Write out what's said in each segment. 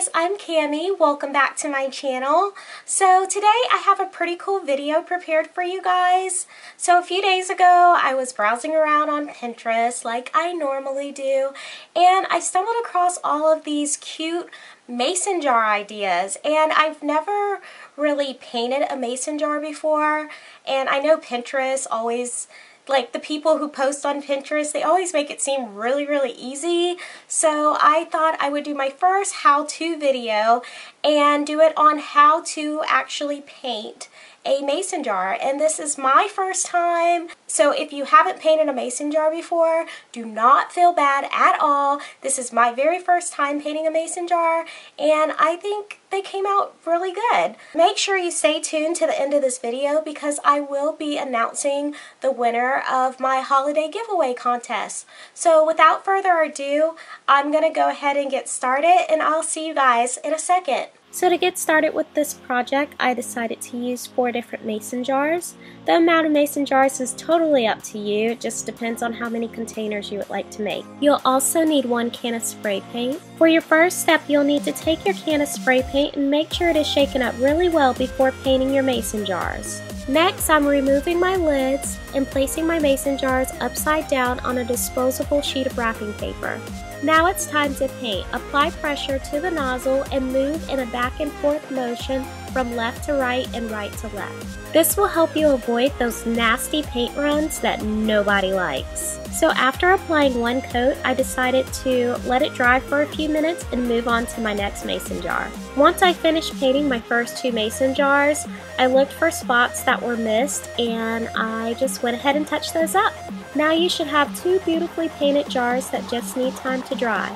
guys, I'm Kamii. Welcome back to my channel. So today I have a pretty cool video prepared for you guys. So a few days ago I was browsing around on Pinterest like I normally do, and I stumbled across all of these cute mason jar ideas, and I've never really painted a mason jar before, and I know Pinterest always, like the people who post on Pinterest, they always make it seem really easy. So I thought I would do my first how-to video and do it on how to actually paint a mason jar. And this is my first time, so if you haven't painted a mason jar before, do not feel bad at all. This is my very first time painting a mason jar, and I think they came out really good. Make sure you stay tuned to the end of this video because I will be announcing the winner of my holiday giveaway contest. So without further ado, I'm going to go ahead and get started, and I'll see you guys in a second. So to get started with this project, I decided to use 4 different mason jars. The amount of mason jars is totally up to you. It just depends on how many containers you would like to make. You'll also need 1 can of spray paint. For your first step, you'll need to take your can of spray paint and make sure it is shaken up really well before painting your mason jars. Next, I'm removing my lids and placing my mason jars upside down on a disposable sheet of wrapping paper. Now it's time to paint. Apply pressure to the nozzle and move in a back and forth motion from left to right and right to left. This will help you avoid those nasty paint runs that nobody likes. So after applying 1 coat, I decided to let it dry for a few minutes and move on to my next mason jar. Once I finished painting my first 2 mason jars, I looked for spots that were missed and I just went ahead and touched those up. Now you should have 2 beautifully painted jars that just need time to dry.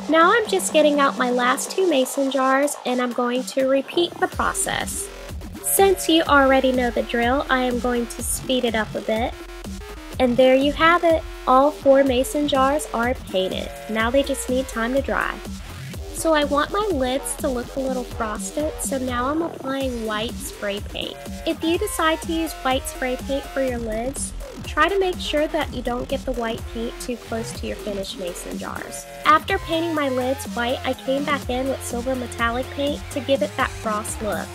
Now I'm just getting out my last 2 mason jars and I'm going to repeat the process. Since you already know the drill, I am going to speed it up a bit. And there you have it. All 4 mason jars are painted. Now they just need time to dry. So I want my lids to look a little frosted, so now I'm applying white spray paint. If you decide to use white spray paint for your lids, try to make sure that you don't get the white paint too close to your finished mason jars. After painting my lids white, I came back in with silver metallic paint to give it that frost look.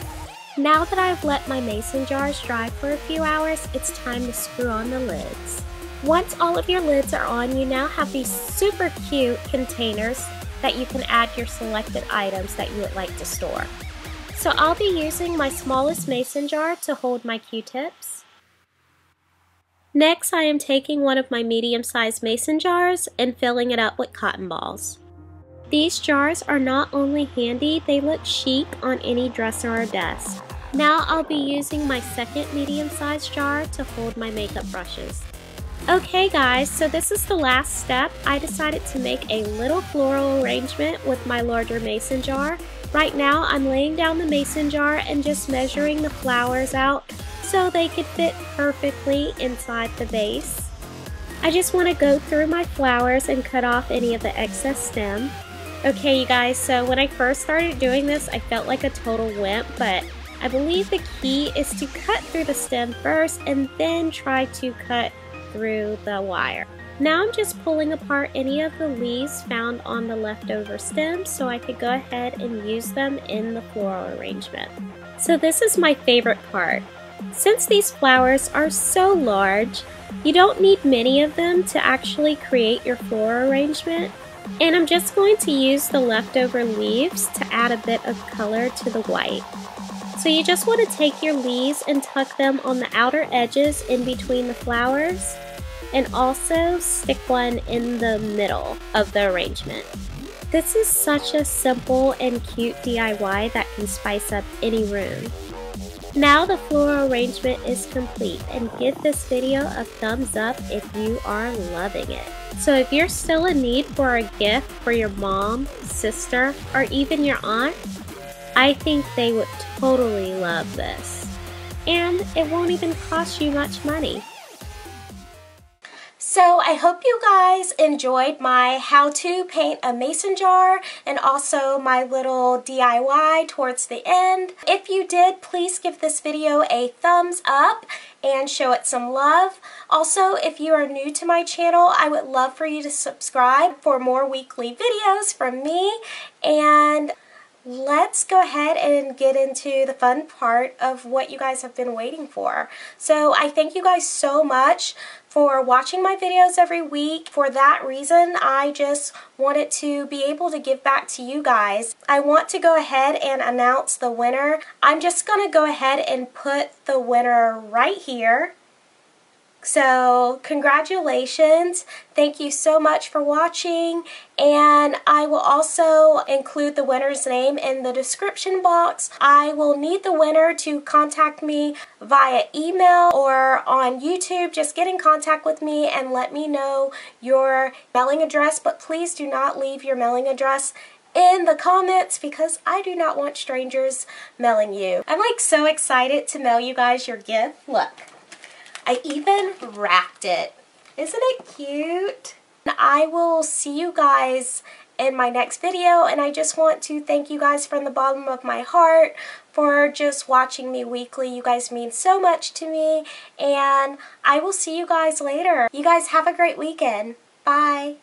Now that I've let my mason jars dry for a few hours, it's time to screw on the lids. Once all of your lids are on, you now have these super cute containers that you can add your selected items that you would like to store. So I'll be using my smallest mason jar to hold my Q-tips. Next, I am taking one of my medium-sized mason jars and filling it up with cotton balls. These jars are not only handy, they look chic on any dresser or desk. Now I'll be using my second medium-sized jar to hold my makeup brushes. Okay guys, so this is the last step. I decided to make a little floral arrangement with my larger mason jar. Right now I'm laying down the mason jar and just measuring the flowers out so they could fit perfectly inside the vase. I just want to go through my flowers and cut off any of the excess stem. Okay you guys, so when I first started doing this I felt like a total wimp, but I believe the key is to cut through the stem first and then try to cut through the wire. Now I'm just pulling apart any of the leaves found on the leftover stems so I could go ahead and use them in the floral arrangement. So this is my favorite part. Since these flowers are so large, you don't need many of them to actually create your floral arrangement. And I'm just going to use the leftover leaves to add a bit of color to the white. So you just want to take your leaves and tuck them on the outer edges in between the flowers, and also stick one in the middle of the arrangement. This is such a simple and cute DIY that can spice up any room. Now the floral arrangement is complete, and give this video a thumbs up if you are loving it. So if you're still in need for a gift for your mom, sister, or even your aunt, I think they would totally love this. And it won't even cost you much money. So I hope you guys enjoyed my how to paint a mason jar and also my little DIY towards the end. If you did, please give this video a thumbs up and show it some love. Also, if you are new to my channel, I would love for you to subscribe for more weekly videos from me. And let's go ahead and get into the fun part of what you guys have been waiting for. So I thank you guys so much for watching my videos every week. For that reason, I just wanted to be able to give back to you guys. I want to go ahead and announce the winner. I'm just going to go ahead and put the winner right here. So congratulations, thank you so much for watching, and I will also include the winner's name in the description box. I will need the winner to contact me via email or on YouTube. Just get in contact with me and let me know your mailing address, but please do not leave your mailing address in the comments because I do not want strangers mailing you. I'm like so excited to mail you guys your gift. Look. I even wrapped it. Isn't it cute? I will see you guys in my next video, and I just want to thank you guys from the bottom of my heart for just watching me weekly. You guys mean so much to me, and I will see you guys later. You guys have a great weekend. Bye.